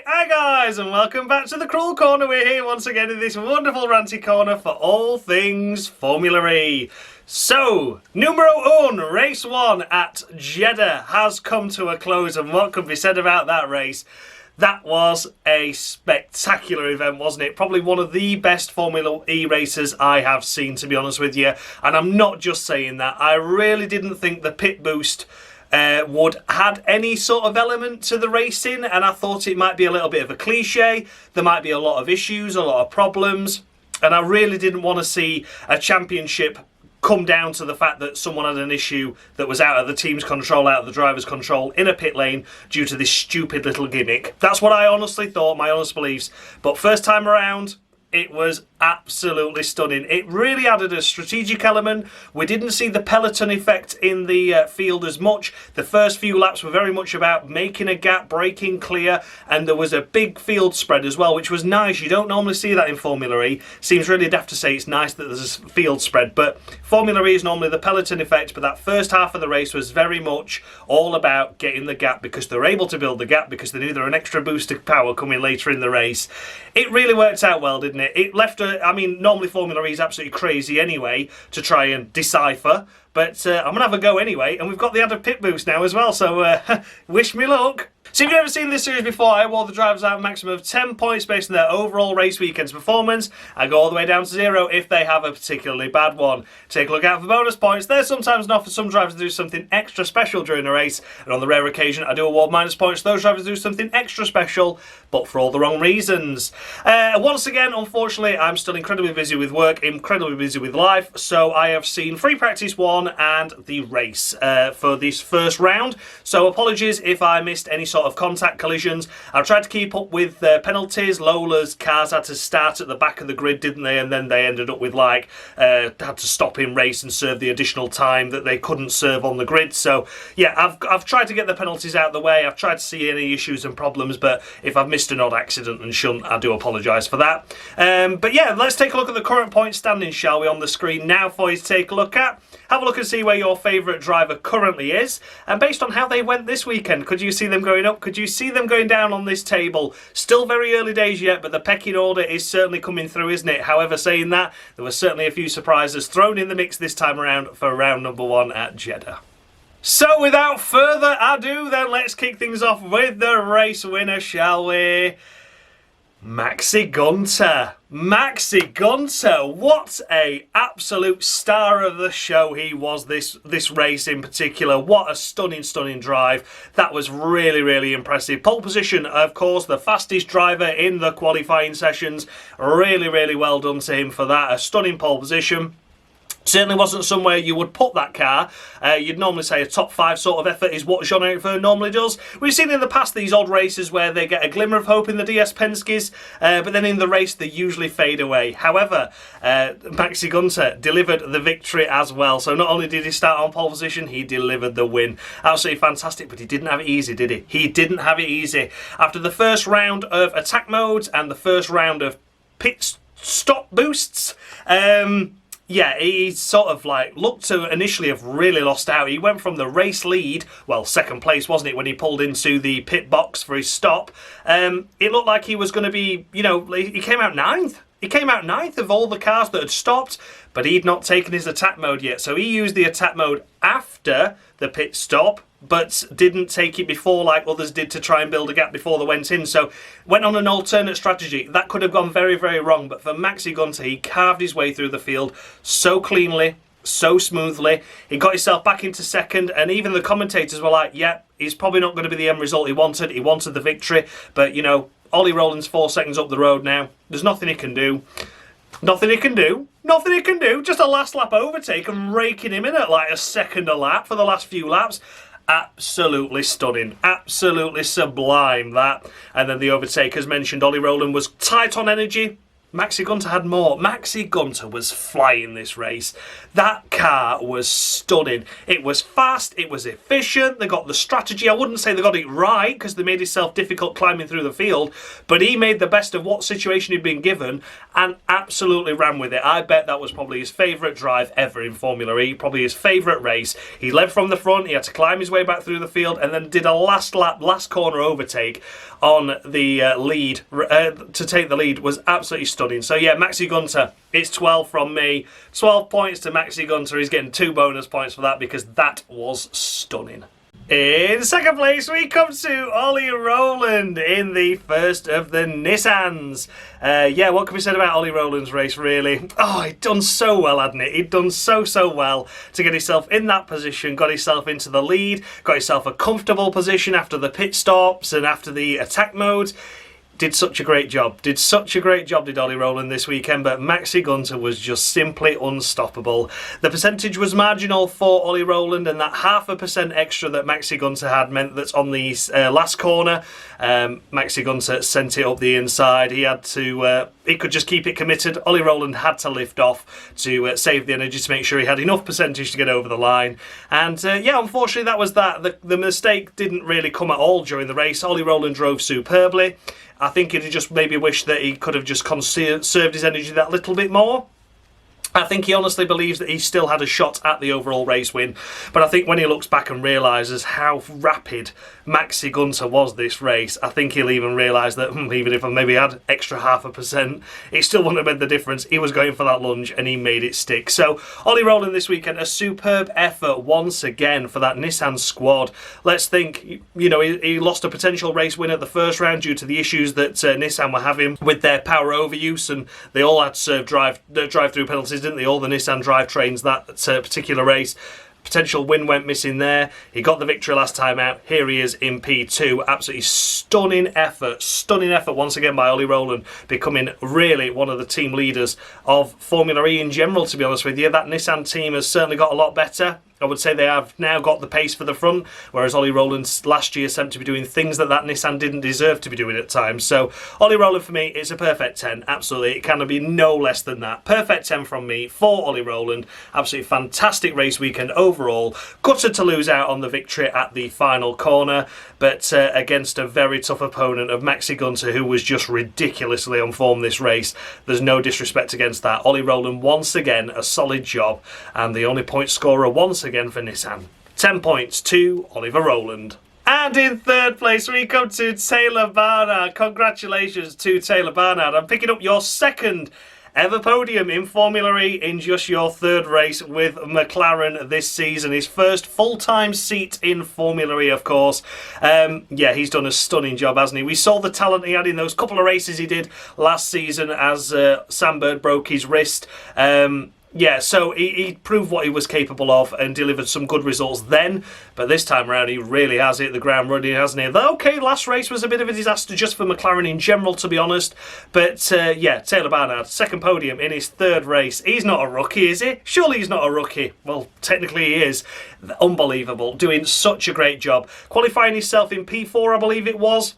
Hi guys, and welcome back to the Cruel Corner. We're here once again in this wonderful ranty corner for all things Formula E. So, numero uno, race 1 at Jeddah has come to a close, and what can be said about that race? That was a spectacular event, wasn't it? Probably one of the best Formula E races I have seen, to be honest with you. And I'm not just saying that. I really didn't think the pit boost would add any sort of element to the racing, and I thought it might be a little bit of a cliche. There might be a lot of issues, a lot of problems, and I really didn't want to see a championship come down to the fact that someone had an issue that was out of the team's control, out of the driver's control in a pit lane due to this stupid little gimmick. That's what I honestly thought, my honest beliefs. But first time around, it was absolutely stunning. It really added a strategic element. We didn't see the peloton effect in the field as much. The first few laps were very much about making a gap, breaking clear, and there was a big field spread as well, which was nice. You don't normally see that in Formula E. Seems really daft to say it's nice that there's a field spread, but Formula E is normally the peloton effect, but that first half of the race was very much all about getting the gap because they're able to build the gap because they knew there was an extra boost of power coming later in the race. It really worked out well, didn't it? It left I mean, normally Formula E is absolutely crazy anyway to try and decipher, but I'm going to have a go anyway, and we've got the added pit boost now as well, so wish me luck. So if you've never seen this series before, I award the drivers out a maximum of 10 points based on their overall race weekend's performance. I go all the way down to 0 if they have a particularly bad one. Take a look out for bonus points. They're sometimes enough for some drivers to do something extra special during a race, and on the rare occasion I do award minus points to those drivers who do something extra special, but for all the wrong reasons. Once again, unfortunately, I'm still incredibly busy with work, incredibly busy with life, so I have seen free practice 1 and the race for this first round. So apologies if I missed any sort of contact collisions. I've tried to keep up with penalties. Lola's cars had to start at the back of the grid, didn't they? And then they ended up with had to stop in race and serve the additional time that they couldn't serve on the grid. So yeah, I've tried to get the penalties out of the way. I've tried to see any issues and problems, but if I've missed an odd accident and shunt, I do apologise for that. But yeah, let's take a look at the current point standings, shall we, on the screen now for you to take a look at. Have a look and see where your favourite driver currently is. And based on how they went this weekend, could you see them going up? Could you see them going down on this table? Still very early days yet, but the pecking order is certainly coming through, isn't it? However, saying that, there were certainly a few surprises thrown in the mix this time around for round number 1 at Jeddah. So without further ado, then let's kick things off with the race winner, shall we? Maxi Gunter. Maxi Gunter, what a absolute star of the show he was this race in particular. What a stunning drive. That was really impressive. Pole position, of course, the fastest driver in the qualifying sessions. Really well done to him for that. A stunning pole position. Certainly wasn't somewhere you would put that car. You'd normally say a top 5 sort of effort is what Jean-Eric Vergne normally does. We've seen in the past these odd races where they get a glimmer of hope in the DS Penske's, but then in the race they usually fade away. However, Maxi Gunter delivered the victory as well. So not only did he start on pole position, he delivered the win. Absolutely fantastic, but he didn't have it easy, did he? He didn't have it easy. After the first round of attack modes and the first round of pit stop boosts, yeah, he sort of looked to initially have really lost out. He went from the race lead, well, second place, wasn't it, when he pulled into the pit box for his stop. It looked like he was going to be, he came out 9th. He came out 9th of all the cars that had stopped, but he'd not taken his attack mode yet. So he used the attack mode after the pit stop, but didn't take it before like others did to try and build a gap before they went in. So went on an alternate strategy. That could have gone very wrong, but for Maxi Gunter, he carved his way through the field so cleanly, so smoothly. He got himself back into second, and even the commentators were like, yeah, he's probably not going to be the end result he wanted. He wanted the victory, but Ollie Rowland's 4 seconds up the road now. There's nothing he can do. Nothing he can do. Nothing he can do. Just a last lap overtake and raking him in at like a second a lap for the last few laps. Absolutely stunning. Absolutely sublime, that. And then the overtake, as mentioned, Ollie Rowland was tight on energy. Maxi Gunter had more. Maxi Gunter was flying this race. That car was stunning. It was fast, it was efficient, they got the strategy. I wouldn't say they got it right because they made himself difficult climbing through the field, but he made the best of what situation he'd been given and absolutely ran with it. I bet that was probably his favourite drive ever in Formula E, probably his favourite race. He led from the front, he had to climb his way back through the field and then did a last lap, last corner overtake on the lead to take the lead. Was absolutely stunning. So yeah, Maxi Gunter, it's 12 from me. 12 points to Maxi Gunter. He's getting 2 bonus points for that because that was stunning. In second place, we come to Ollie Rowland in the first of the Nissans. Yeah, what can we say about Ollie Rowland's race, really? Oh, he'd done so well, hadn't he? He'd done so well to get himself in that position, got himself into the lead, got himself a comfortable position after the pit stops and after the attack modes. Did such a great job. Did Ollie Rowland this weekend, but Maxi Gunter was just simply unstoppable. The percentage was marginal for Ollie Rowland, and that 0.5% extra that Maxi Gunter had meant that on the last corner, Maxi Gunter sent it up the inside. He had to, he could just keep it committed. Ollie Rowland had to lift off to save the energy to make sure he had enough percentage to get over the line. And yeah, unfortunately that was that. The mistake didn't really come at all during the race. Ollie Rowland drove superbly. I think he'd just maybe wished that he could have just conserved his energy that little bit more. I think he honestly believes that he still had a shot at the overall race win, but I think when he looks back and realises how rapid Maxi Gunter was this race, I think he'll even realise that even if I maybe had extra 0.5%, it still wouldn't have made the difference. He was going for that lunge and he made it stick. So Ollie Rowland this weekend, a superb effort once again for that Nissan squad. Let's think, you know, he lost a potential race win at the first round due to the issues that Nissan were having with their power overuse, and they all had to serve drive-through penalties, didn't they? All the Nissan drivetrains that particular race. Potential win went missing there. He got the victory last time out. Here he is in P2. Absolutely stunning effort once again by Ollie Rowland, becoming really one of the team leaders of Formula E in general, to be honest with you. That Nissan team has certainly got a lot better. I would say they have now got the pace for the front, whereas Ollie Rowland last year seemed to be doing things that Nissan didn't deserve to be doing at times. So Ollie Rowland for me is a perfect 10, absolutely. It cannot be no less than that. Perfect 10 from me for Ollie Rowland. Absolutely fantastic race weekend overall. Gutted to lose out on the victory at the final corner, but against a very tough opponent of Maxi Gunter, who was just ridiculously on form this race. There's no disrespect against that. Ollie Rowland once again a solid job, and the only point scorer once again for Nissan. 10 points to Oliver Rowland. And in third place we come to Taylor Barnard. Congratulations to Taylor Barnard. I'm picking up your second ever podium in Formula E in just your third race with McLaren this season. His first full-time seat in Formula E, of course. Yeah, he's done a stunning job, hasn't he? We saw the talent he had in those couple of races he did last season as Sam Bird broke his wrist. Yeah, so he proved what he was capable of and delivered some good results then, but this time around he really has hit the ground running, hasn't he? Though, okay, last race was a bit of a disaster just for McLaren in general, to be honest, but yeah, Taylor Barnard, second podium in his third race. He's not a rookie, is he? Surely he's not a rookie. Well, technically he is. Unbelievable, doing such a great job. Qualifying himself in P4, I believe it was.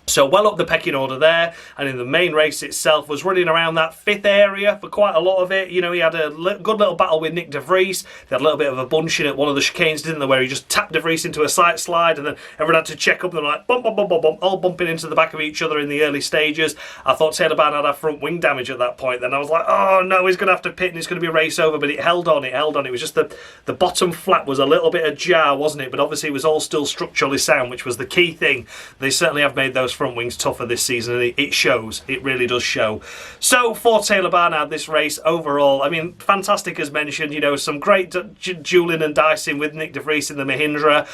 So well up the pecking order there, and in the main race itself was running around that fifth area for quite a lot of it. You know, he had a good little battle with Nick De Vries. They had a little bit of a bunching at one of the chicanes, didn't they, where he just tapped De Vries into a slight slide, and then everyone had to check up and like bump, bump, bump, bump, bump, all bumping into the back of each other in the early stages. I thought Taylor Barnard had front wing damage at that point. Then I was like, oh no, he's going to have to pit and it's going to be a race over, but it held on. It was just the bottom flap was a little bit ajar, wasn't it? But obviously it was all still structurally sound, which was the key thing. They certainly have made those front wings tougher this season, and it shows. It really does show. So for Taylor Barnard, this race overall, I mean, fantastic as mentioned. You know, some great dueling and dicing with Nick De Vries in the Mahindra.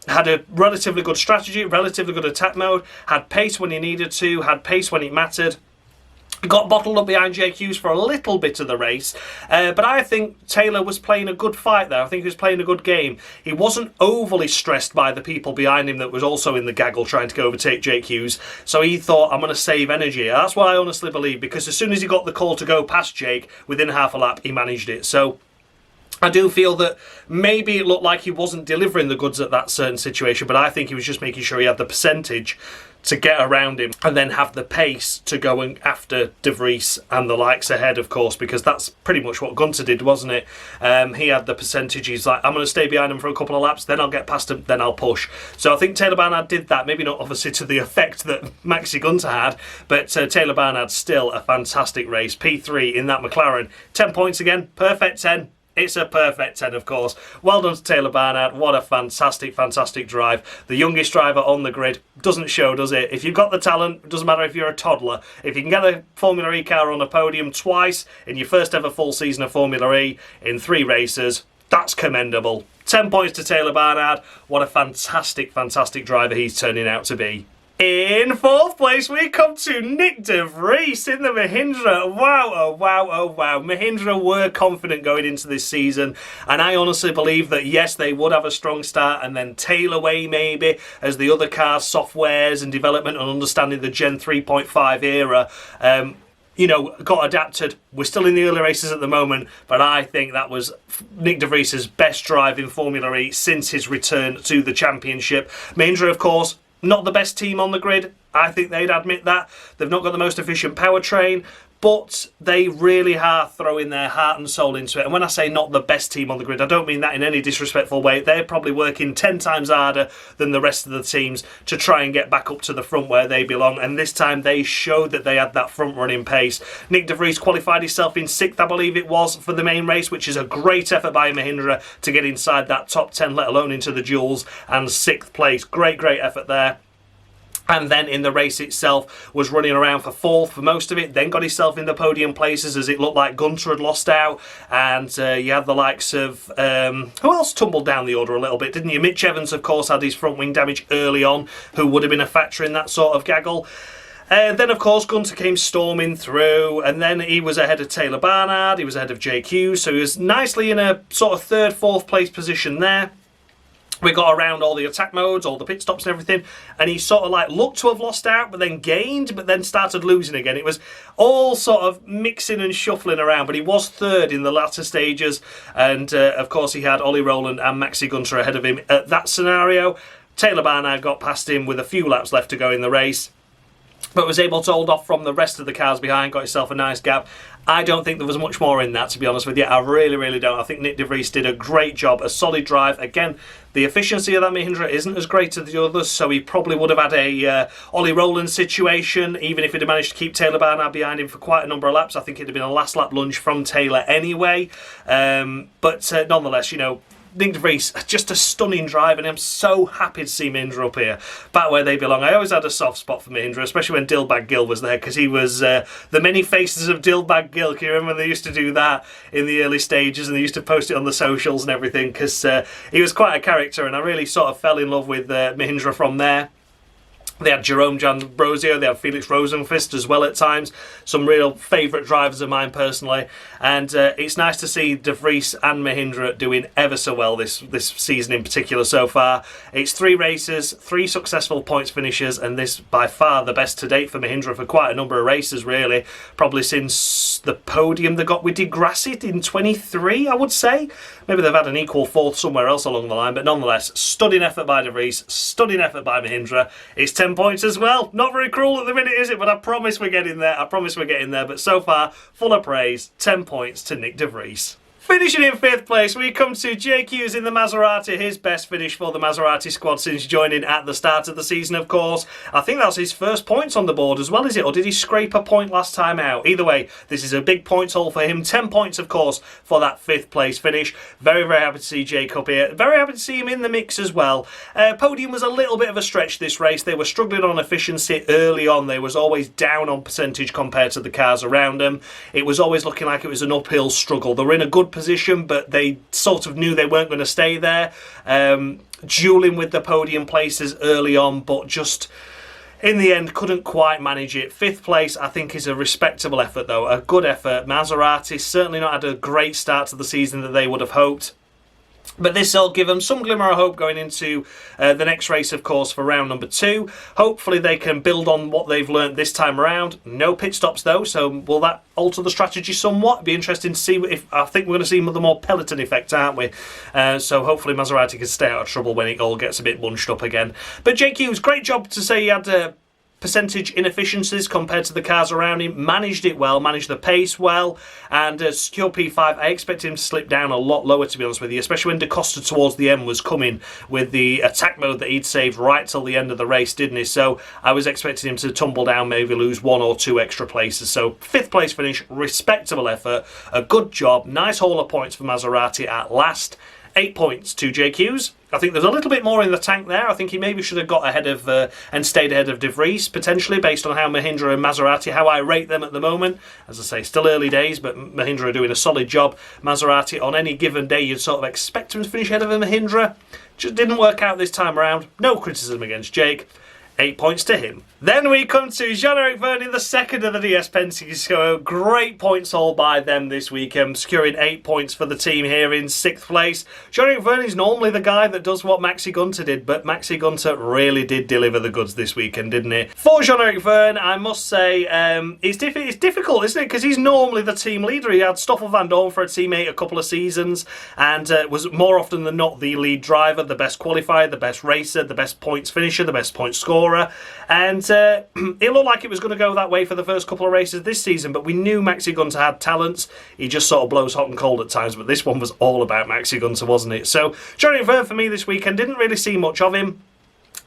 Had a relatively good strategy, relatively good attack mode. Had pace when he needed to. Had pace when it mattered. Got bottled up behind Jake Hughes for a little bit of the race, but I think Taylor was playing a good fight there. I think he was playing a good game. He wasn't overly stressed by the people behind him that was also in the gaggle trying to overtake Jake Hughes, so he thought, I'm going to save energy. That's what I honestly believe, because as soon as he got the call to go past Jake, within half a lap, he managed it. So I do feel that maybe it looked like he wasn't delivering the goods at that certain situation, but I think he was just making sure he had the percentage to get around him and then have the pace to go and after De Vries and the likes ahead, of course, because that's pretty much what Gunter did, wasn't it? He had the percentage. He's like, I'm going to stay behind him for a couple of laps, then I'll get past him, then I'll push. So I think Taylor Barnard did that, maybe not obviously to the effect that Maxi Gunter had, but Taylor Barnard still a fantastic race. P3 in that McLaren. 10 points again, perfect 10. It's a perfect 10, of course. Well done to Taylor Barnard. What a fantastic, fantastic drive. The youngest driver on the grid. Doesn't show, does it? If you've got the talent, it doesn't matter if you're a toddler. If you can get a Formula E car on a podium twice in your first ever full season of Formula E in 3 races, that's commendable. 10 points to Taylor Barnard. What a fantastic, fantastic driver he's turning out to be. In 4th place, we come to Nick De Vries in the Mahindra. Wow, oh wow, oh wow. Mahindra were confident going into this season, and I honestly believe that, yes, they would have a strong start and then tail away maybe as the other cars' softwares and development and understanding the Gen 3.5 era got adapted. We're still in the early races at the moment, but I think that was Nick De Vries' best drive in Formula E since his return to the championship. Mahindra, of course, not the best team on the grid. I think they'd admit that. They've not got the most efficient powertrain, but they really are throwing their heart and soul into it. And when I say not the best team on the grid, I don't mean that in any disrespectful way. They're probably working 10 times harder than the rest of the teams to try and get back up to the front where they belong. And this time they showed that they had that front running pace. Nick De Vries qualified himself in 6th, I believe it was, for the main race, which is a great effort by Mahindra to get inside that top 10, let alone into the duels, and 6th place. Great, great effort there. And then in the race itself was running around for 4th for most of it, then got himself in the podium places as it looked like Gunter had lost out. And you had the likes of, who else tumbled down the order a little bit, didn't you? Mitch Evans, of course, had his front wing damage early on, who would have been a factor in that sort of gaggle. Then, of course, Gunter came storming through, and then he was ahead of Taylor Barnard, he was ahead of JQ, so he was nicely in a sort of 3rd, 4th place position there. We got around all the attack modes, all the pit stops and everything, and he sort of like looked to have lost out, but then gained, but then started losing again. It was all sort of mixing and shuffling around, but he was 3rd in the latter stages, and of course he had Ollie Rowland and Maxi Gunter ahead of him at that scenario. Taylor Barnard got past him with a few laps left to go in the race, but was able to hold off from the rest of the cars behind, got himself a nice gap. I don't think there was much more in that, to be honest with you. I really, really don't. I think Nick De Vries did a great job, a solid drive. Again, the efficiency of that Mahindra isn't as great as the others, so he probably would have had a Ollie Rowland situation, even if he'd have managed to keep Taylor Barnard behind him for quite a number of laps. I think it'd have been a last lap lunge from Taylor anyway. But nonetheless, Nick De Vries, just a stunning drive, and I'm so happy to see Mahindra up here, back where they belong. I always had a soft spot for Mahindra, especially when Dilbag Gill was there, because he was the many faces of Dilbag Gill. Can you remember they used to do that in the early stages, and they used to post it on the socials and everything, because he was quite a character, and I really sort of fell in love with Mahindra from there. They had Jerome D'Ambrosio, they had Felix Rosenqvist as well at times. Some real favourite drivers of mine personally. And it's nice to see De Vries and Mahindra doing ever so well this season in particular so far. It's 3 races, 3 successful points finishes, and this by far the best to date for Mahindra for quite a number of races really. Probably since the podium they got with Di Grassi in 23, I would say. Maybe they've had an equal 4th somewhere else along the line, but nonetheless, stunning effort by De Vries, stunning effort by Mahindra. It's 10 points as well. Not very cruel at the minute, is it? But I promise we're getting there. I promise we're getting there. But so far, full of praise. 10 points to Nick De Vries. Finishing in 5th place, we come to JQ's in the Maserati. His best finish for the Maserati squad since joining at the start of the season, of course. I think that's his first points on the board as well, is it? Or did he scrape a point last time out? Either way, this is a big points haul for him. 10 points, of course, for that 5th place finish. Very, very happy to see Jake up here. Very happy to see him in the mix as well. Podium was a little bit of a stretch this race. They were struggling on efficiency early on. They was always down on percentage compared to the cars around them. It was always looking like it was an uphill struggle. They were in a good position, but they sort of knew they weren't going to stay there. Dueling with the podium places early on, but just in the end couldn't quite manage it. 5th place I think is a respectable effort though, a good effort. Maserati certainly not had a great start to the season that they would have hoped. But this will give them some glimmer of hope going into the next race, of course, for round number 2. Hopefully they can build on what they've learned this time around. No pit stops, though, so will that alter the strategy somewhat? It'd be interesting to see if I think we're going to see the more peloton effect, aren't we? So hopefully Maserati can stay out of trouble when it all gets a bit bunched up again. But Jake Hughes, great job to say he had percentage inefficiencies compared to the cars around him, managed it well, managed the pace well, and secure P5. I expected him to slip down a lot lower, to be honest with you, especially when Da Costa towards the end was coming with the attack mode that he'd saved right till the end of the race, didn't he? So I was expecting him to tumble down, maybe lose 1 or 2 extra places. So 5th place finish, respectable effort, a good job, nice haul of points for Maserati at last. 8 points to Jake Hughes. I think there's a little bit more in the tank there. I think he maybe should have got ahead of and stayed ahead of De Vries, potentially, based on how Mahindra and Maserati, how I rate them at the moment. As I say, still early days, but Mahindra are doing a solid job. Maserati, on any given day, you'd sort of expect them to finish ahead of a Mahindra. Just didn't work out this time around. No criticism against Jake. 8 points to him. Then we come to Jean-Eric Vergne, the second of the DS Penske. So great points all by them this weekend, securing 8 points for the team here in 6th place. Jean-Eric Vergne is normally the guy that does what Maxi Gunter did, but Maxi Gunter really did deliver the goods this weekend, didn't he? For Jean-Eric Vergne, I must say, it's difficult, isn't it? Because he's normally the team leader. He had Stoffel van Dorn for a teammate a couple of seasons, and was more often than not the lead driver, the best qualifier, the best racer, the best points finisher, the best point scorer. And it looked like it was going to go that way for the first couple of races this season, but we knew Maxi Gunter had talents. He just sort of blows hot and cold at times, but this one was all about Maxi Gunter, wasn't it? So Jean-Eric Vergne for me this weekend, didn't really see much of him.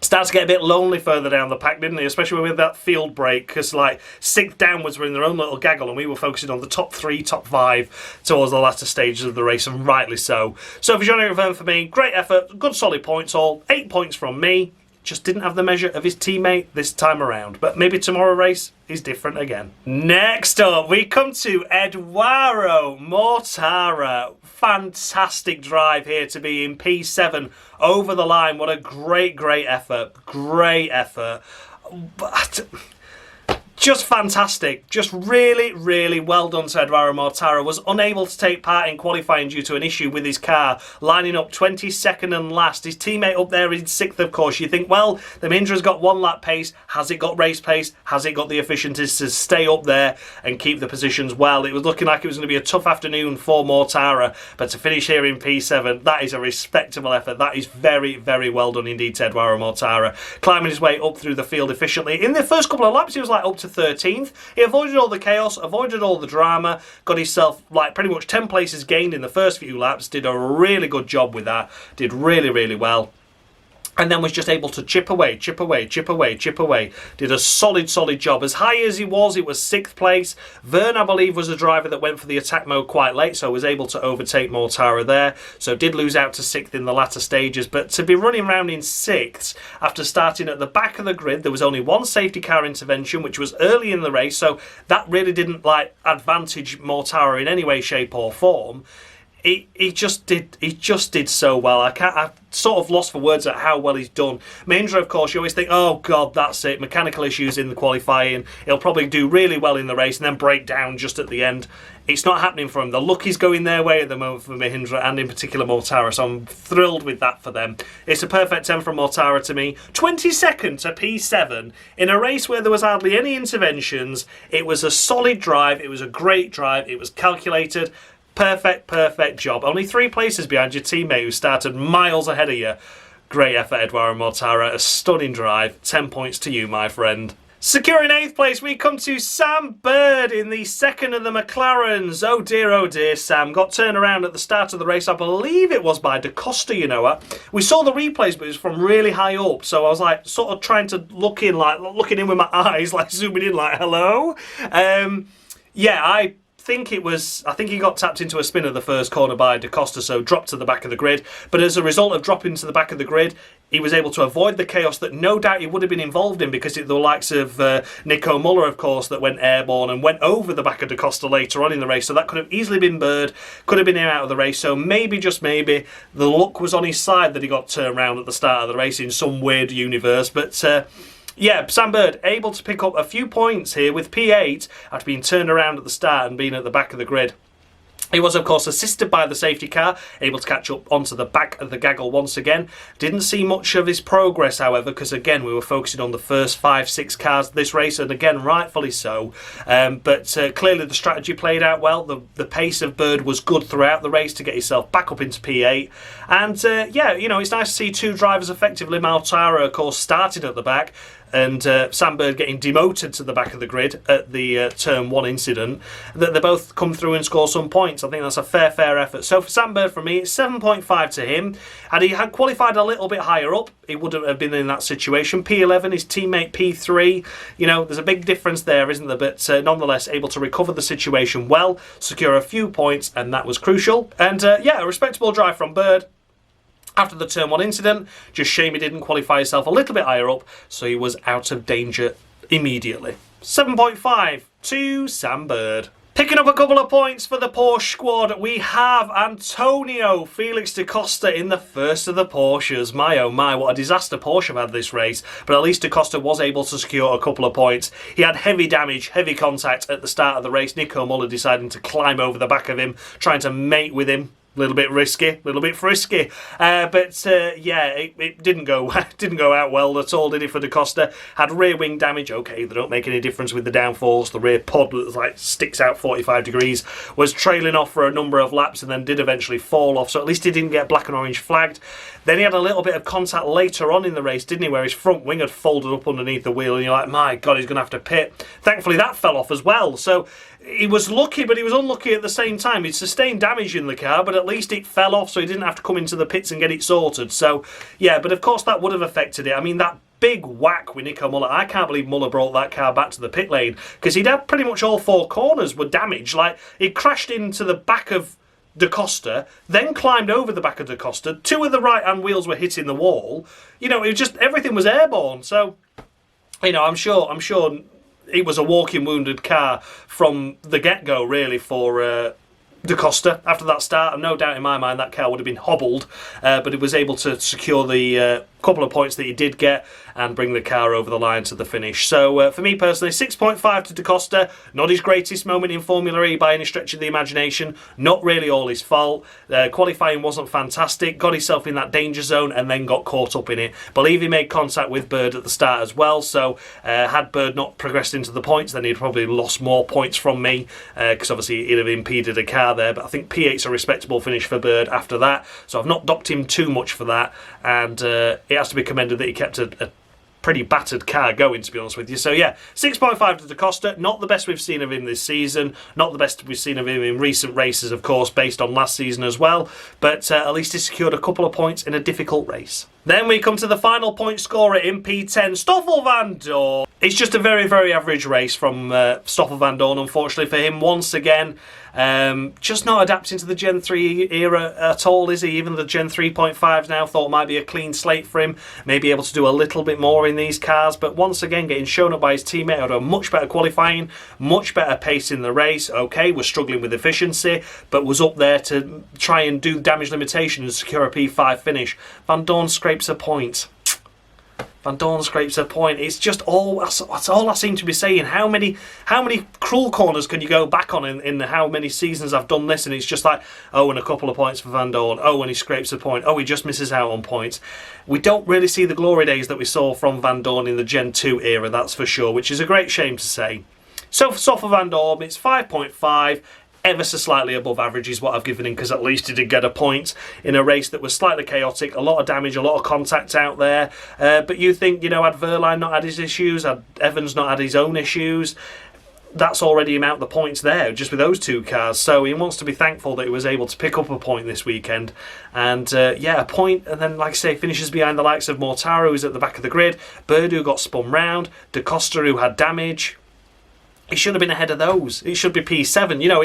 Started to get a bit lonely further down the pack, didn't he? Especially with that field break, because like 6th downwards were in their own little gaggle, and we were focusing on the top 3, top 5 towards the latter stages of the race, and rightly so. So for Jean-Eric Vergne for me, great effort, good solid points all, 8 points from me. Just didn't have the measure of his teammate this time around. But maybe tomorrow's race is different again. Next up, we come to Edoardo Mortara. Fantastic drive here to be in P7 over the line. What a great, great effort. Great effort. But just fantastic. Just really, really well done to Edoardo Mortara. Was unable to take part in qualifying due to an issue with his car, lining up 22nd and last. His teammate up there in 6th, of course. You think, well, the Mahindra's got 1 lap pace. Has it got race pace? Has it got the efficiencies to stay up there and keep the positions well? It was looking like it was going to be a tough afternoon for Mortara, but to finish here in P7, that is a respectable effort. That is very, very well done indeed to Edoardo Mortara. Climbing his way up through the field efficiently. In the first couple of laps, he was like up to 13th. He avoided all the chaos, avoided all the drama, got himself like pretty much 10 places gained in the first few laps, did a really good job with that, did really, really well. And then was just able to chip away, chip away, chip away, chip away. Did a solid, solid job. As high as he was, it was 6th place. Vergne, I believe, was the driver that went for the attack mode quite late, so was able to overtake Mortara there. So did lose out to 6th in the latter stages. But to be running around in 6th, after starting at the back of the grid, there was only 1 safety car intervention, which was early in the race, so that really didn't like advantage Mortara in any way, shape or form. He just did so well. I've sort of lost for words at how well he's done. Mahindra, of course, you always think, oh God, that's it. Mechanical issues in the qualifying. He'll probably do really well in the race and then break down just at the end. It's not happening for him. The luck is going their way at the moment for Mahindra and in particular Mortara, so I'm thrilled with that for them. It's a perfect 10 from Mortara to me. 22nd to P7 in a race where there was hardly any interventions. It was a solid drive. It was a great drive. It was calculated. Perfect, perfect job. Only 3 places behind your teammate who started miles ahead of you. Great effort, Edoardo Mortara. A stunning drive. 10 points to you, my friend. Securing 8th place, we come to Sam Bird in the second of the McLarens. Oh dear, Sam. Got turned around at the start of the race. I believe it was by Da Costa, you know. We saw the replays, but it was from really high up. So I was like, sort of trying to look in, like, looking in with my eyes, like zooming in, like, hello? Yeah, I think he got tapped into a spin of the first corner by Da Costa, so dropped to the back of the grid. But as a result of dropping to the back of the grid, he was able to avoid the chaos that no doubt he would have been involved in, because the likes of Nico Muller, of course, that went airborne and went over the back of Da Costa later on in the race. So that could have easily been Bird, could have been him out of the race. So maybe, just maybe, the luck was on his side that he got turned around at the start of the race in some weird universe. But yeah, Sam Bird able to pick up a few points here with P8 after being turned around at the start and being at the back of the grid. He was, of course, assisted by the safety car, able to catch up onto the back of the gaggle once again. Didn't see much of his progress, however, because, again, we were focusing on the first 5-6 cars this race, and, again, rightfully so. But clearly the strategy played out well. The pace of Bird was good throughout the race to get himself back up into P8. And, yeah, you know, it's nice to see two drivers effectively. Maltara, of course, started at the back, and Sam Bird getting demoted to the back of the grid at the Turn 1 incident, that they both come through and score some points. I think that's a fair effort. So for Sam Bird, for me, it's 7.5 to him. And he had qualified a little bit higher up, he wouldn't have been in that situation. P11, his teammate P3. You know, there's a big difference there, isn't there? But nonetheless, able to recover the situation well, secure a few points, and that was crucial. And yeah, a respectable drive from Bird. After the Turn 1 incident, just shame he didn't qualify himself a little bit higher up, so he was out of danger immediately. 7.5 to Sam Bird. Picking up a couple of points for the Porsche squad, we have Antonio Felix da Costa in the first of the Porsches. My oh my, what a disaster Porsche have had this race, but at least da Costa was able to secure a couple of points. He had heavy damage, heavy contact at the start of the race. Nico Muller deciding to climb over the back of him, trying to mate with him. A little bit risky, a little bit frisky, but yeah, it didn't go out well at all, did it, for da Costa? Had rear wing damage. Okay, they don't make any difference with the downforce. The rear pod that like sticks out 45 degrees was trailing off for a number of laps and then did eventually fall off. So at least he didn't get black and orange flagged. Then he had a little bit of contact later on in the race, didn't he, where his front wing had folded up underneath the wheel, and you're like, my God, he's going to have to pit. Thankfully, that fell off as well. So he was lucky, but he was unlucky at the same time. He'd sustained damage in the car, but at least it fell off, so he didn't have to come into the pits and get it sorted. So, yeah, but of course that would have affected it. I mean, that big whack with Nico Muller, I can't believe Muller brought that car back to the pit lane, because he'd had pretty much all four corners were damaged. Like, he crashed into the back of da Costa, then climbed over the back of da Costa. Two of the right-hand wheels were hitting the wall. You know, it was just, everything was airborne. So, you know, I'm sure it was a walking wounded car from the get-go, really, for da Costa. After that start, no doubt in my mind that car would have been hobbled, but it was able to secure the couple of points that he did get and bring the car over the line to the finish. So for me personally, 6.5 to da Costa. Not his greatest moment in Formula E by any stretch of the imagination. Not really all his fault. Qualifying wasn't fantastic. Got himself in that danger zone and then got caught up in it. Believe he made contact with Bird at the start as well. So had Bird not progressed into the points, then he'd probably lost more points from me, because obviously he'd have impeded a car there. But I think P8's a respectable finish for Bird after that. So I've not docked him too much for that. And it has to be commended that he kept a pretty battered car going, to be honest with you. So yeah, 6.5 to da Costa. Not the best we've seen of him this season. Not the best we've seen of him in recent races, of course, based on last season as well. But at least he secured a couple of points in a difficult race. Then we come to the final point scorer in P10, Stoffel van Dorn. It's just a very average race from Stoffel van Dorn, unfortunately for him. Once again, just not adapting to the Gen 3 era at all, is he? Even the Gen 3.5s now thought might be a clean slate for him. Maybe able to do a little bit more in these cars, but once again getting shown up by his teammate. Had a much better qualifying, much better pace in the race. Okay, was struggling with efficiency, but was up there to try and do damage limitation and secure a P5 finish. Van Dorn scrapes a point. Van Dorn scrapes a point. It's just that's all I seem to be saying. How many cruel corners can you go back on in how many seasons I've done this? And it's just like, oh, and a couple of points for Van Dorn. Oh, and he scrapes a point. Oh, he just misses out on points. We don't really see the glory days that we saw from Van Dorn in the Gen 2 era, that's for sure, which is a great shame to say. So for Stoffel van Dorn, it's 5.5. Ever so slightly above average is what I've given him, because at least he did get a point in a race that was slightly chaotic, a lot of damage, a lot of contact out there. But you think, you know, had Verline not had his issues, had Evans not had his own issues, that's already him out the points there, just with those two cars. So he wants to be thankful that he was able to pick up a point this weekend. And yeah, a point, and then, like I say, finishes behind the likes of Mortara, who's at the back of the grid, Bird, who got spun round, da Costa, who had damage. He should have been ahead of those. It should be P7. You know,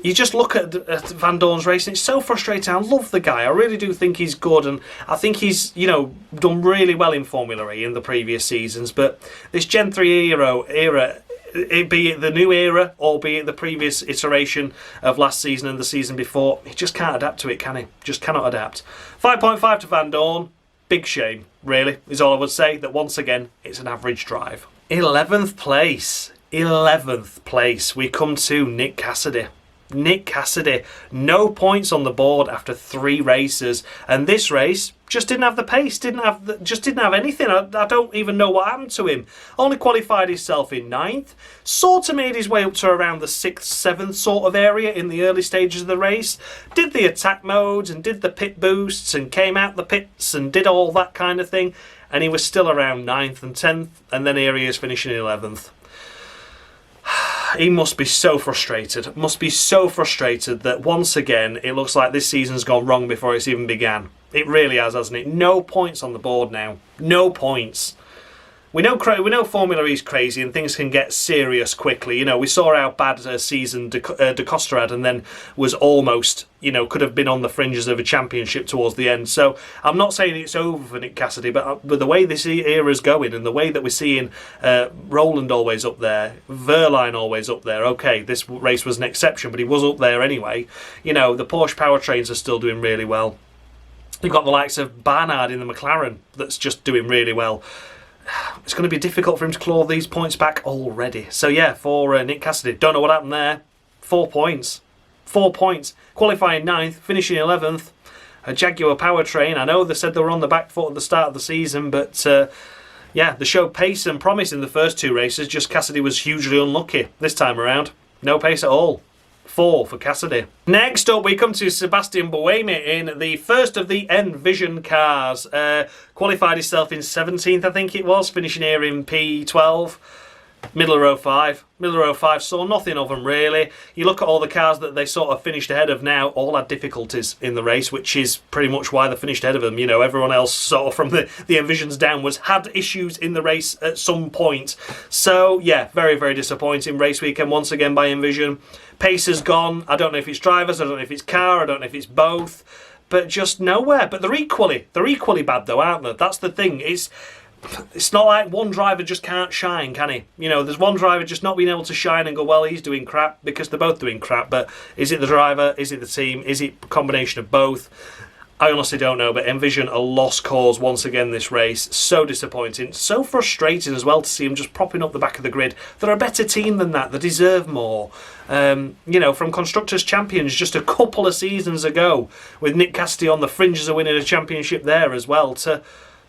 you just look at Van Dorn's race and it's so frustrating. I love the guy. I really do think he's good, and I think he's, you know, done really well in Formula E in the previous seasons. But this Gen 3 era, be it the new era or be it the previous iteration of last season and the season before, he just can't adapt to it, can he? Just cannot adapt. 5.5 to Van Dorn. Big shame, really, is all I would say, that once again, it's an average drive. 11th place. 11th place. We come to Nick Cassidy. Nick Cassidy, no points on the board after 3 races, and this race just didn't have the pace, just didn't have anything. I don't even know what happened to him. Only qualified himself in 9th, sort of made his way up to around the 6th, 7th sort of area in the early stages of the race, did the attack modes and did the pit boosts and came out the pits and did all that kind of thing, and he was still around 9th and 10th, and then here he is finishing 11th. He must be so frustrated, that once again it looks like this season's gone wrong before it's even began. It really has, hasn't it? No points on the board now. No points. We know Formula E's crazy and things can get serious quickly. You know, we saw how bad a season De Costa had, and then was almost, you know, could have been on the fringes of a championship towards the end. So I'm not saying it's over for Nick Cassidy, but the way this era's going and the way that we're seeing Roland always up there, Verline always up there. Okay, this race was an exception, but he was up there anyway. You know, the Porsche powertrains are still doing really well. You've got the likes of Barnard in the McLaren that's just doing really well. It's going to be difficult for him to claw these points back already. So yeah, for Nick Cassidy, don't know what happened there. 4 points. 4 points. Qualifying 9th, finishing 11th. A Jaguar powertrain. I know they said they were on the back foot at the start of the season, but yeah, they showed pace and promise in the first 2 races. Just Cassidy was hugely unlucky this time around. No pace at all. 4 for Cassidy. Next up, we come to Sebastian Buemi in the first of the Envision cars. Qualified himself in 17th, I think it was, finishing here in P12. Middle of row 5. Middle of row 5 saw nothing of them really. You look at all the cars that they sort of finished ahead of now, all had difficulties in the race, which is pretty much why they finished ahead of them. You know, everyone else sort of from the Envisions downwards had issues in the race at some point. So yeah, very, very disappointing race weekend once again by Envision. Pace has gone. I don't know if it's drivers, I don't know if it's car, I don't know if it's both, but just nowhere. But they're equally bad though, aren't they? That's the thing. It's not like one driver just can't shine, can he? You know, there's one driver just not being able to shine and go, well, he's doing crap, because they're both doing crap. But is it the driver? Is it the team? Is it a combination of both? I honestly don't know, but Envision a lost cause once again this race. So disappointing. So frustrating as well to see them just propping up the back of the grid. They're a better team than that. They deserve more. You know, from Constructors' Champions just a couple of seasons ago, with Nick Cassidy on the fringes of winning a championship there as well, to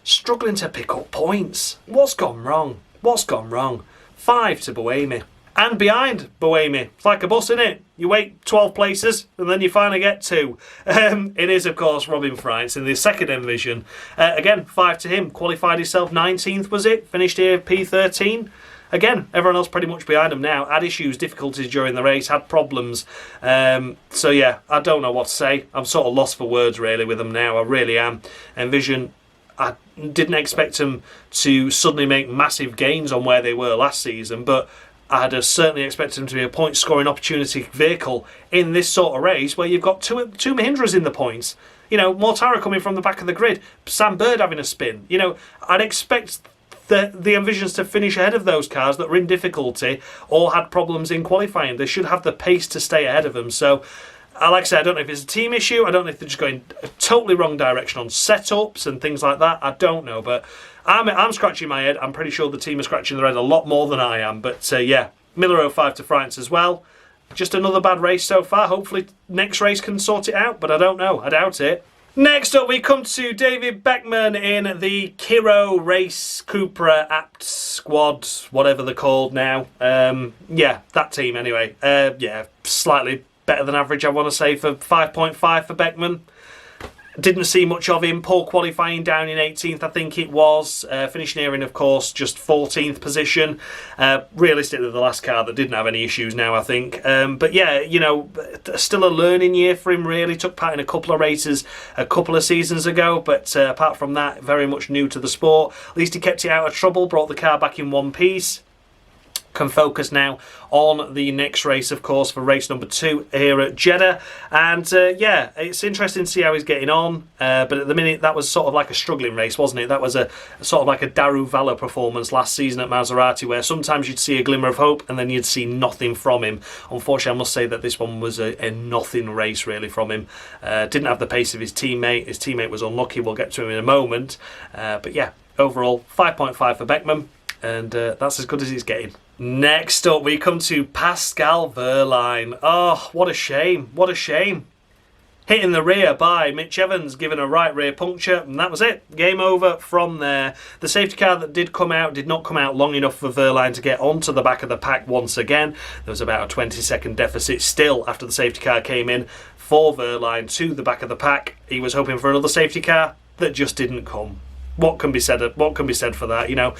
struggling to pick up points. What's gone wrong? What's gone wrong? 5 to Buemi. And behind Buemi, it's like a bus, isn't it? You wait 12 places and then you finally get 2. It is, of course, Robin Freitz in the second Envision. Again, 5 to him. Qualified himself 19th, was it? Finished here P13. Again, everyone else pretty much behind him now. Had issues, difficulties during the race, had problems. So yeah, I don't know what to say. I'm sort of lost for words really with them now. I really am. Envision, I didn't expect them to suddenly make massive gains on where they were last season, but I'd have certainly expected them to be a point-scoring opportunity vehicle in this sort of race where you've got two Mahindras in the points. You know, Mortara coming from the back of the grid, Sam Bird having a spin. You know, I'd expect the Envisions to finish ahead of those cars that were in difficulty or had problems in qualifying. They should have the pace to stay ahead of them. So, like I said, I don't know if it's a team issue. I don't know if they're just going a totally wrong direction on setups and things like that. I don't know, but I'm scratching my head. I'm pretty sure the team are scratching their head a lot more than I am. But yeah, Miller 05 to France as well. Just another bad race so far. Hopefully next race can sort it out, but I don't know. I doubt it. Next up, we come to David Beckman in the Kiro Race Cupra Apt Squad, whatever they're called now. Yeah, that team anyway. Yeah, slightly better than average, I want to say, for 5.5 for Beckman. Didn't see much of him. Poor qualifying, down in 18th, I think it was. Finishing here in, of course, just 14th position. Realistically, the last car that didn't have any issues now, I think. But yeah, you know, still a learning year for him, really. Took part in a couple of races a couple of seasons ago. But apart from that, very much new to the sport. At least he kept it out of trouble, brought the car back in one piece. Can focus now on the next race, of course, for race number 2 here at Jeddah. And yeah, it's interesting to see how he's getting on. But at the minute, that was sort of like a struggling race, wasn't it? That was a sort of like a Daru Valla performance last season at Maserati, where sometimes you'd see a glimmer of hope and then you'd see nothing from him. Unfortunately, I must say that this one was a nothing race, really, from him. Didn't have the pace of his teammate. His teammate was unlucky. We'll get to him in a moment. But yeah, overall, 5.5 for Beckman. And that's as good as it's getting. Next up, we come to Pascal Wehrlein. Oh, what a shame. What a shame. Hit in the rear by Mitch Evans, given a right rear puncture, and that was it. Game over from there. The safety car that did come out did not come out long enough for Wehrlein to get onto the back of the pack once again. There was about a 20-second deficit still after the safety car came in for Wehrlein to the back of the pack. He was hoping for another safety car that just didn't come. What can be said? What can be said for that? You know,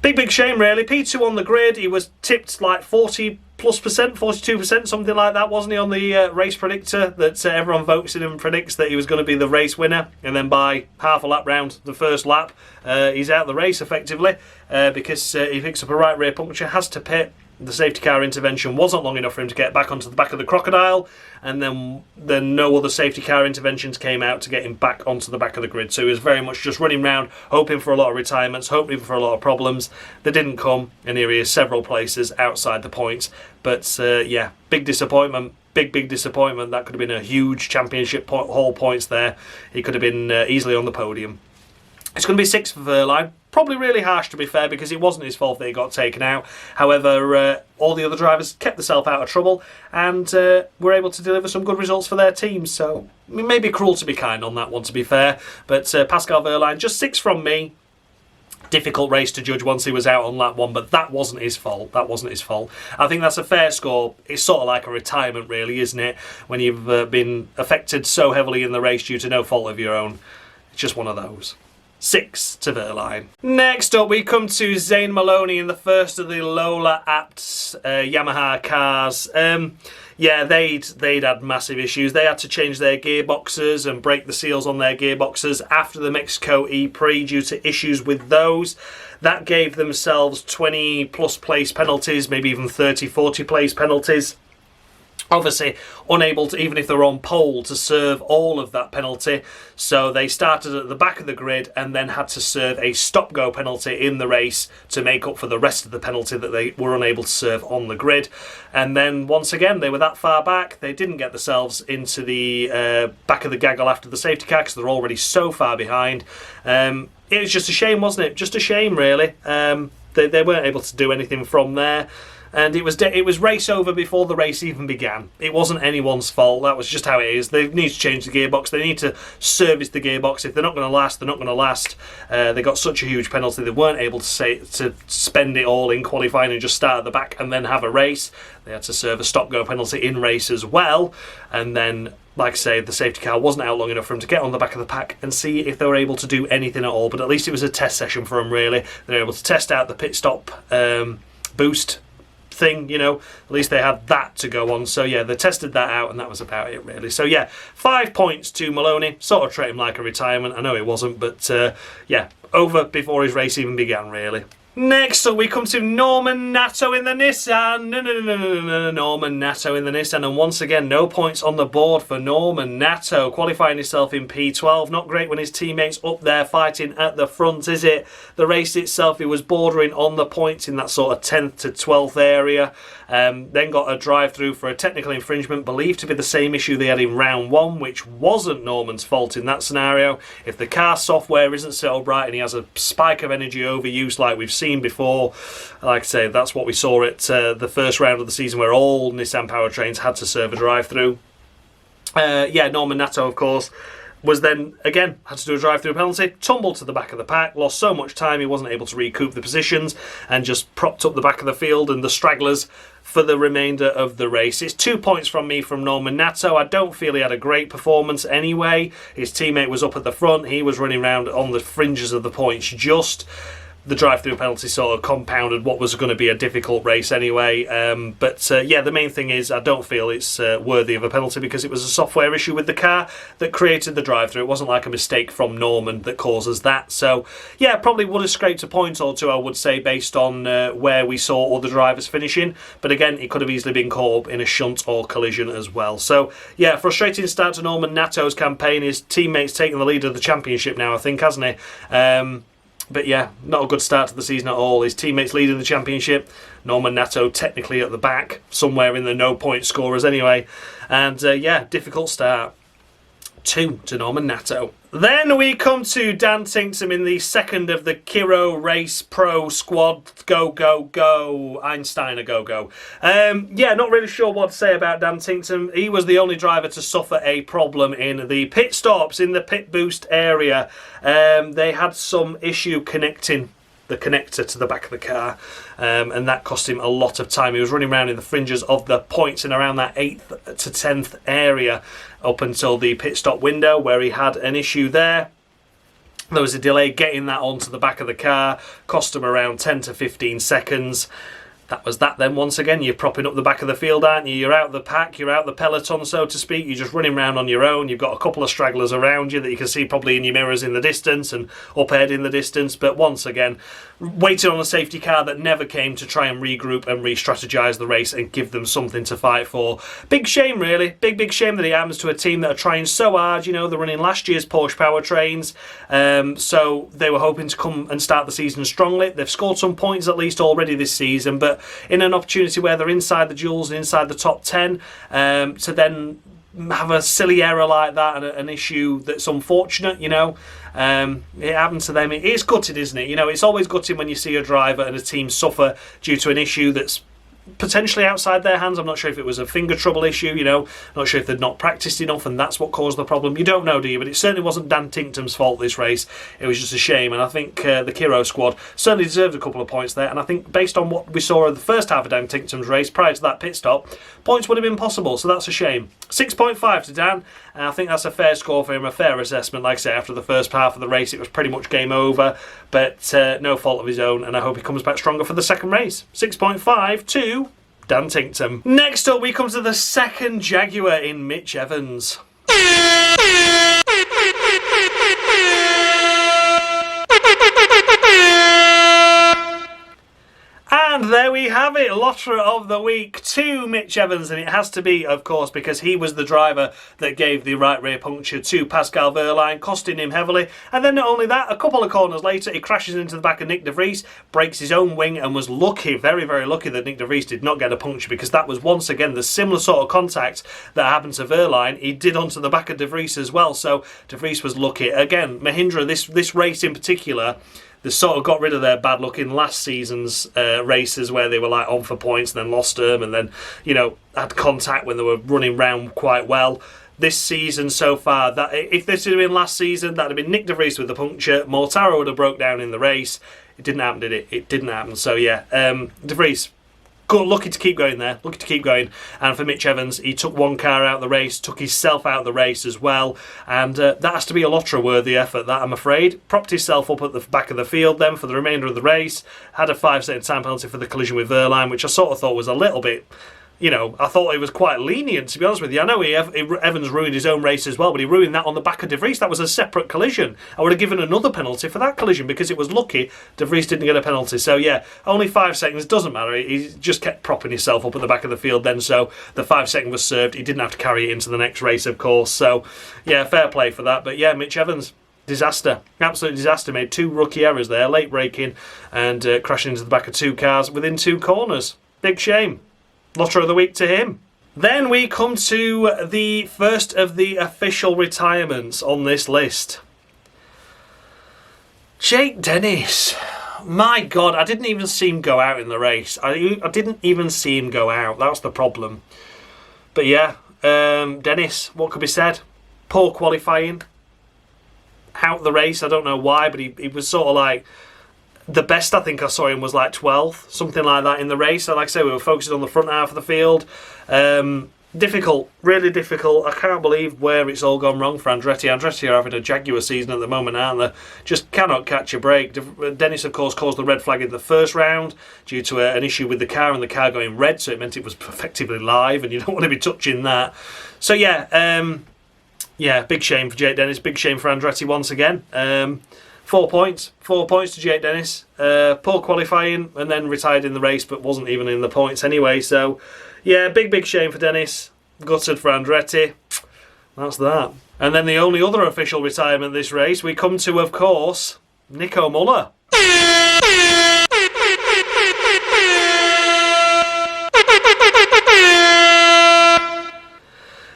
big shame really. P2 on the grid. He was tipped like 40+%, 42%, something like that, wasn't he, on the race predictor that everyone votes in and predicts that he was going to be the race winner, and then by half a lap round the first lap he's out of the race effectively because he picks up a right rear puncture, has to pit. The safety car intervention wasn't long enough for him to get back onto the back of the Crocodile, and then no other safety car interventions came out to get him back onto the back of the grid. So he was very much just running around, hoping for a lot of retirements, hoping for a lot of problems. They didn't come, and here he is several places outside the points. But yeah, big disappointment. Big disappointment. That could have been a huge championship haul points there. He could have been easily on the podium. It's going to be 6 for Wehrlein. Probably really harsh, to be fair, because it wasn't his fault that he got taken out. However, all the other drivers kept themselves out of trouble and were able to deliver some good results for their teams. So it may be cruel to be kind on that one, to be fair. But Pascal Wehrlein, just 6 from me. Difficult race to judge once he was out on lap 1, but that wasn't his fault. That wasn't his fault. I think that's a fair score. It's sort of like a retirement, really, isn't it? When you've been affected so heavily in the race due to no fault of your own. It's just one of those. 6 to Wehrlein. Next up, we come to Zane Maloney in the first of the Lola Apt Yamaha cars. Yeah, they'd had massive issues. They had to change their gearboxes and break the seals on their gearboxes after the Mexico E-Prix due to issues with those. That gave themselves 20+ place penalties, maybe even 30-40 place penalties. Obviously unable to, even if they're on pole, to serve all of that penalty. So they started at the back of the grid and then had to serve a stop-go penalty in the race to make up for the rest of the penalty that they were unable to serve on the grid. And then once again, they were that far back. They didn't get themselves into the back of the gaggle after the safety car because they're already so far behind. It was just a shame, wasn't it? Just a shame, really. They weren't able to do anything from there. And it was race over before the race even began. It wasn't anyone's fault. That was just how it is. They need to change the gearbox. They need to service the gearbox. If they're not going to last, they're not going to last. They got such a huge penalty. They weren't able to spend it all in qualifying and just start at the back and then have a race. They had to serve a stop-go penalty in race as well. And then, like I say, the safety car wasn't out long enough for them to get on the back of the pack and see if they were able to do anything at all. But at least it was a test session for them, really. They were able to test out the pit stop boost thing, you know, at least they had that to go on. So yeah, they tested that out and that was about it, really. So yeah, 5 points to Maloney. Sort of treat him like a retirement. I know it wasn't, but yeah, over before his race even began, really. Next up, we come to Norman Nato in the Nissan. No, Norman Nato in the Nissan. And once again, no points on the board for Norman Nato. Qualifying himself in P12. Not great when his teammates up there fighting at the front, is it? The race itself, he was bordering on the points in that sort of 10th to 12th area. Then got a drive-through for a technical infringement, believed to be the same issue they had in round 1, which wasn't Norman's fault in that scenario. If the car software isn't set up right and he has a spike of energy overuse like we've seen before, like I say, that's what we saw at the first round of the season where all Nissan powertrains had to serve a drive-through. Yeah, Norman Nato, of course, was then, again, had to do a drive-through penalty, tumbled to the back of the pack, lost so much time he wasn't able to recoup the positions, and just propped up the back of the field and the stragglers for the remainder of the race. It's 2 points from me from Norman Nato. I don't feel he had a great performance anyway. His teammate was up at the front. He was running around on the fringes of the points just. The drive-through penalty sort of compounded what was going to be a difficult race anyway. But yeah, the main thing is I don't feel it's worthy of a penalty because it was a software issue with the car that created the drive-through. It wasn't like a mistake from Norman that causes that. So yeah, probably would have scraped a point or two, I would say, based on where we saw other drivers finishing. But again, it could have easily been caught up in a shunt or collision as well. So yeah, frustrating start to Norman Nato's campaign. His teammate's taking the lead of the championship now, I think, hasn't he? But yeah, not a good start to the season at all. His teammates leading the championship. Norman Nato technically at the back, somewhere in the no-point scorers anyway. And yeah, difficult start. 2 to Norman Nato. Then we come to Dan Tinktum in the second of the Kiro Race Pro Squad. Go, go, go. Einsteiner, go, go. Yeah, not really sure what to say about Dan Tinktum. He was the only driver to suffer a problem in the pit stops, in the pit boost area. They had some issue connecting the connector to the back of the car, and that cost him a lot of time. He was running around in the fringes of the points and around that 8th to 10th area up until the pit stop window, where he had an issue there. There was a delay getting that onto the back of the car, cost him around 10 to 15 seconds. That was that then. Once again, you're propping up the back of the field, aren't you? You're out the pack, you're out the peloton, so to speak. You're just running around on your own. You've got a couple of stragglers around you that you can see probably in your mirrors in the distance and up ahead in the distance. But once again, waiting on a safety car that never came to try and regroup and re-strategize the race and give them something to fight for. Big shame, really. Big shame that it happens to a team that are trying so hard. You know, they're running last year's Porsche powertrains, so they were hoping to come and start the season strongly. They've scored some points at least already this season, but in an opportunity where they're inside the duels and inside the top 10, to then have a silly error like that and an issue that's unfortunate, you know. It happened to them. It is gutted, isn't it? You know, it's always gutting when you see a driver and a team suffer due to an issue that's potentially outside their hands. I'm not sure if it was a finger trouble issue, you know, not sure if they'd not practiced enough and that's what caused the problem. You don't know, do you? But it certainly wasn't Dan Tinktum's fault this race. It was just a shame, and I think the Kiro squad certainly deserved a couple of points there, and I think based on what we saw in the first half of Dan Tinktum's race prior to that pit stop, points would have been possible, so that's a shame. 6.5 to Dan, and I think that's a fair score for him, a fair assessment. Like I say, after the first half of the race it was pretty much game over, but no fault of his own, and I hope he comes back stronger for the second race. 6.5 to Dan Tinktum. Next up we come to the second Jaguar in Mitch Evans. And there we have it, Lotterer of the Week to Mitch Evans, and it has to be, of course, because he was the driver that gave the right rear puncture to Pascal Wehrlein, costing him heavily. And then not only that, a couple of corners later, he crashes into the back of Nick de Vries, breaks his own wing, and was lucky, very, very lucky that Nick de Vries did not get a puncture, because that was once again the similar sort of contact that happened to Wehrlein. He did onto the back of de Vries as well, so de Vries was lucky. Again, Mahindra, this race in particular, they sort of got rid of their bad luck in last season's races where they were like on for points and then lost them and then, you know, had contact when they were running round quite well. This season so far, that if this had been last season, that would have been Nick de Vries with the puncture. Mortara would have broke down in the race. It didn't happen, did it? It didn't happen. So yeah, de Vries, lucky to keep going there, lucky to keep going. And for Mitch Evans, he took one car out of the race, took himself out of the race as well, and that has to be a lottery-worthy effort, that, I'm afraid. Propped himself up at the back of the field then for the remainder of the race, had a 5-second time penalty for the collision with Wehrlein, which I sort of thought was a little bit, you know, I thought it was quite lenient, to be honest with you. I know Evans ruined his own race as well, but he ruined that on the back of de Vries. That was a separate collision. I would have given another penalty for that collision because it was lucky de Vries didn't get a penalty. So yeah, only 5 seconds, doesn't matter. He just kept propping himself up at the back of the field then, so the 5 second was served. He didn't have to carry it into the next race, of course. So yeah, fair play for that. But yeah, Mitch Evans, disaster, absolute disaster. Made 2 rookie errors there, late braking and crashing into the back of 2 cars within 2 corners. Big shame. Lotterer of the Week to him. Then we come to the first of the official retirements on this list. Jake Dennis. My God, I didn't even see him go out in the race. I didn't even see him go out. That's the problem. But yeah, Dennis, what could be said? Poor qualifying. Out the race, I don't know why, but he was sort of like... The best I think I saw him was like 12th, something like that in the race. So like I say, we were focusing on the front half of the field. Difficult, really difficult. I can't believe where it's all gone wrong for Andretti. Andretti are having a Jaguar season at the moment, aren't they? Just cannot catch a break. Dennis, of course, caused the red flag in the first round due to an issue with the car and the car going red, so it meant it was effectively live, and you don't want to be touching that. So yeah, big shame for Jake Dennis. Big shame for Andretti once again. 4 points. 4 points to Jake Dennis. Poor qualifying and then retired in the race, but wasn't even in the points anyway. So, yeah, big shame for Dennis. Gutted for Andretti. That's that. And then the only other official retirement this race, we come to, of course, Nico Muller.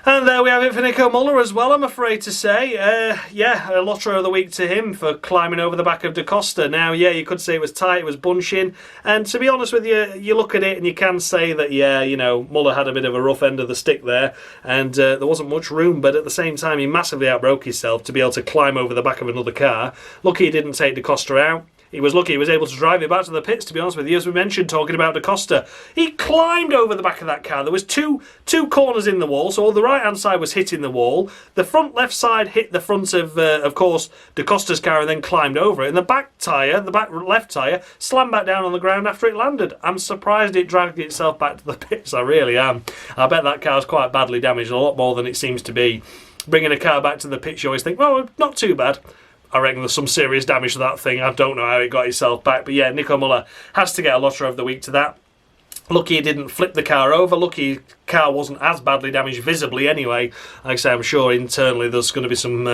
And there we have it, for Nico Muller as well, I'm afraid to say. Yeah, a lottery of the week to him for climbing over the back of Da Costa. Now, yeah, you could say it was tight, it was bunching, and to be honest with you, you look at it and you can say that, yeah, you know, Muller had a bit of a rough end of the stick there, and there wasn't much room, but at the same time, he massively outbroke himself to be able to climb over the back of another car. Lucky he didn't take Da Costa out. He was lucky he was able to drive it back to the pits, to be honest with you, as we mentioned, talking about Da Costa. He climbed over the back of that car. There was two corners in the wall, so the right-hand side was hitting the wall. The front left side hit the front of course, Da Costa's car and then climbed over it. And the back left tyre, slammed back down on the ground after it landed. I'm surprised it dragged itself back to the pits, I really am. I bet that car's quite badly damaged, a lot more than it seems to be. Bringing a car back to the pits, you always think, well, not too bad. I reckon there's some serious damage to that thing. I don't know how it got itself back. But yeah, Nico Muller has to get a lottery of the week to that. Lucky he didn't flip the car over. Lucky the car wasn't as badly damaged visibly anyway. Like I say, I'm sure internally there's going to be some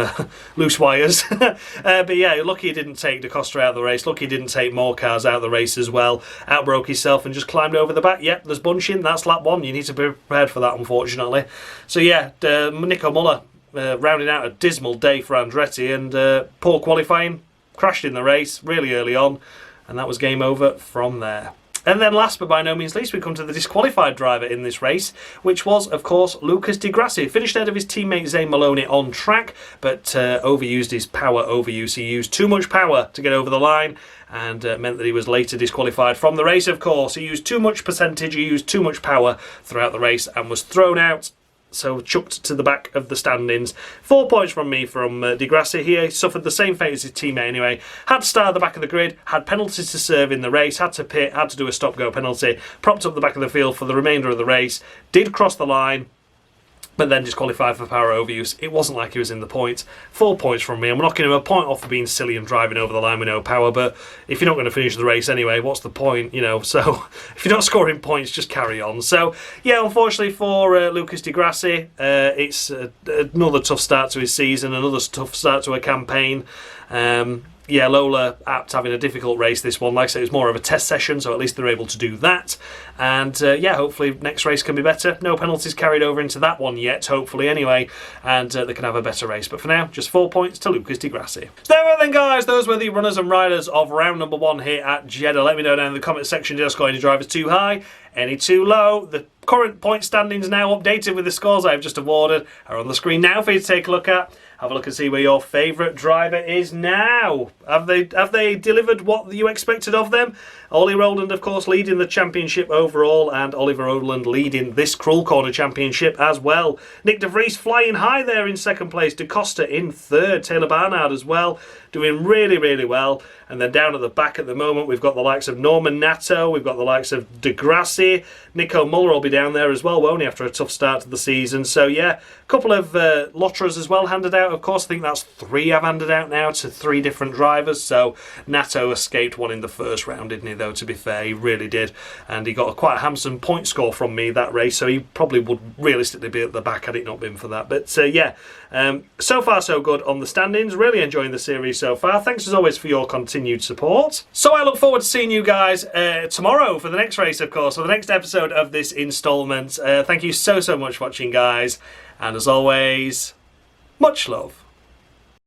loose wires. But yeah, lucky he didn't take Da Costa out of the race. Lucky he didn't take more cars out of the race as well. Outbroke himself and just climbed over the back. Yep, there's bunching. That's lap one. You need to be prepared for that, unfortunately. So yeah, Nico Muller rounding out a dismal day for Andretti, and poor qualifying, crashed in the race really early on, and that was game over from there. And then last but by no means least, we come to the disqualified driver in this race, which was, of course, Lucas Di Grassi. Finished ahead of his teammate Zane Maloney on track, but overused his power overuse. He used too much power to get over the line, and meant that he was later disqualified from the race, of course. He used too much percentage, he used too much power throughout the race, and was thrown out. So chucked to the back of the standings. 4 points from me from Di Grassi here. He suffered the same fate as his teammate anyway. Had to start at the back of the grid, had penalties to serve in the race, had to pit, had to do a stop-go penalty, propped up the back of the field for the remainder of the race, did cross the line, but then disqualified for power overuse. It wasn't like he was in the points. 4 points from me. I'm knocking him a point off for being silly and driving over the line with no power, but if you're not going to finish the race anyway, what's the point, you know? So if you're not scoring points, just carry on. So yeah, unfortunately for Lucas Di Grassi, it's another tough start to his season, another tough start to a campaign. Yeah, Lola apt having a difficult race this one. Like I say, it was more of a test session, so at least they're able to do that. And yeah, hopefully next race can be better. No penalties carried over into that one yet, hopefully anyway, and they can have a better race. But for now, just 4 points to Lucas Di Grassi. So there we are then, guys. Those were the runners and riders of round number 1 here at Jeddah. Let me know down in the comment section, did I score any drivers too high, any too low? The current point standings now updated with the scores I've just awarded are on the screen now for you to take a look at. Have a look and see where your favourite driver is now. Have they delivered what you expected of them? Ollie Rowland, of course, leading the championship overall, and Oliver Rowland leading this Cruel Corner championship as well. Nick De Vries flying high there in second place. Da Costa in third. Taylor Barnard as well, doing really, really well. And then down at the back at the moment, we've got the likes of Norman Nato, we've got the likes of Di Grassi. Nico Muller will be down there as well, won't he, after a tough start to the season. So yeah, a couple of lotteries as well handed out, of course. I think that's 3 I've handed out now to 3 different drivers. So Nato escaped one in the first round, didn't he, though, to be fair? He really did. And he got a quite handsome point score from me that race, so he probably would realistically be at the back had it not been for that. But yeah, so far so good on the standings. Really enjoying the series so far. Thanks as always for your continued support. So I look forward to seeing you guys tomorrow for the next race, of course, for the next episode of this instalment. Thank you so much for watching, guys. And as always, much love.